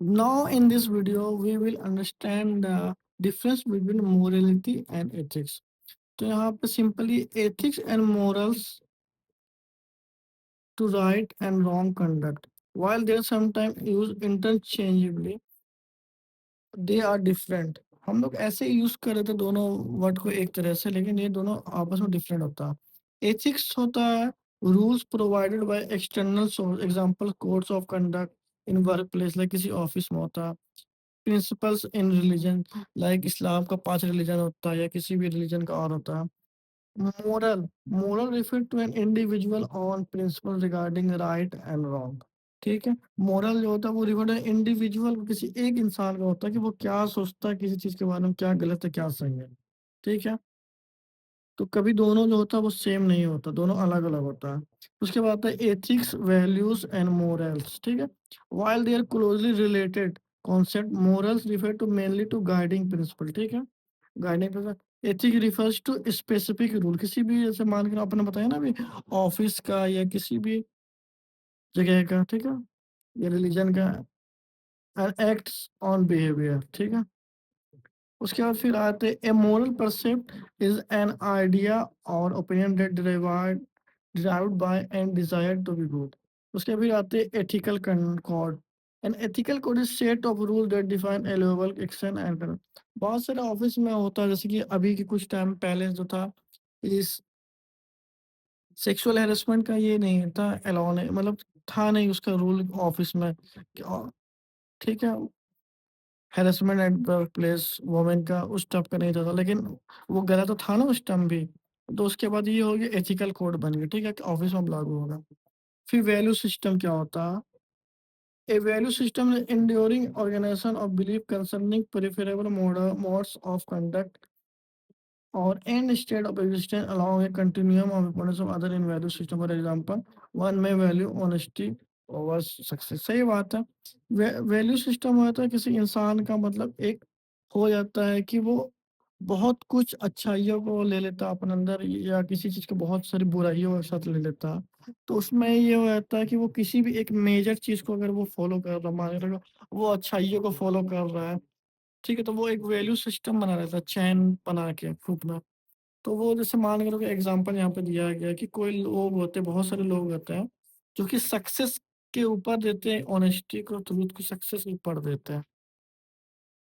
Now, in this video, we will understand the difference between morality and ethics. तो यहाँ पे simply ethics and morals to right and wrong conduct. While they are sometimes used interchangeably, they are different. हम लोग ऐसे use कर रहे थे दोनों वर्ड को एक तरह से, लेकिन ये दोनों आपस में डिफरेंट होता है। एथिक्स होता है rules provided by external source, example codes of conduct in work place, like किसी ऑफिस में होता है। प्रिंसिपल्स इन रिलीजन, लाइक इस्लाम का 5 रिलीजन होता है या किसी भी रिलीजन का और होता है। Moral, moral refer to an individual own principle regarding right and wrong. ठीक है, मोरल जो होता है वो रिफर टू इंडिविजुअल, किसी एक इंसान का होता है कि वो क्या सोचता है किसी चीज के बारे में, क्या गलत है क्या सही है। ठीक है, तो कभी दोनों जो होता है वो सेम नहीं होता, दोनों अलग-अलग होता है। उसके बाद आता है एथिक्स, वैल्यूज़ एंड मोरल्स, ठीक है? While they are closely related concept, morals refer to mainly to guiding principle, ठीक है? Guiding principle, ethics refers to specific rule, किसी भी जैसे मान के आपने बताया ना अभी ऑफिस का या किसी भी जगह का, ठीक है? या रिलीजन का एक्ट्स ऑन बिहेवियर, ठीक है? उसके बाद फिर आते हैं a moral precept is an idea और opinion that derived by and desire to be good. उसके फिर आते हैं ethical code. An ethical code is set of rule that define allowable action and बहुत सारे ऑफिस में होता है, जैसे कि अभी के कुछ टाइम पहले जो था इस सेक्सुअल हैरेसमेंट का ये नहीं था, अलाउ नहीं, मतलब था नहीं उसका रूल ऑफिस में ठीक है, harassment at work place women का उस टाइप का नहीं था, लेकिन वो गलत तो था ना उस टाइम भी। तो उसके बाद ये हो गया एथिकल कोड बन गया, ठीक है, कि ऑफिस में अब लागू होगा। फिर वैल्यू सिस्टम क्या होता है? A value system enduring organization of belief concerning preferable modes of conduct or any state of existence along a continuum of importance of other in value system। For example, one may value honesty over success। सही बात है। Value system होता है किसी इंसान का, मतलब एक हो जाता है कि वो बहुत कुछ अच्छाइयों को ले लेता है अपने अंदर या किसी चीज़ को बहुत सारी बुराइयों के साथ ले लेता है। तो उसमें ये हो जाता है कि वो किसी भी एक मेजर चीज़ को अगर वो फॉलो कर रहा है, मान लो वो अच्छाइयों को फॉलो कर रहा है, ठीक है, तो वो एक वैल्यू सिस्टम बना रहता है, चैन बना के खुद में। तो वो जैसे मान के चलो कि एग्जांपल यहाँ पे दिया गया है कि कोई लोग होते हैं, बहुत सारे लोग होते हैं, जो कि सक्सेस के ऊपर देते हैं ऑनेस्टी को, ट्रुथ को सक्सेस के ऊपर देते हैं।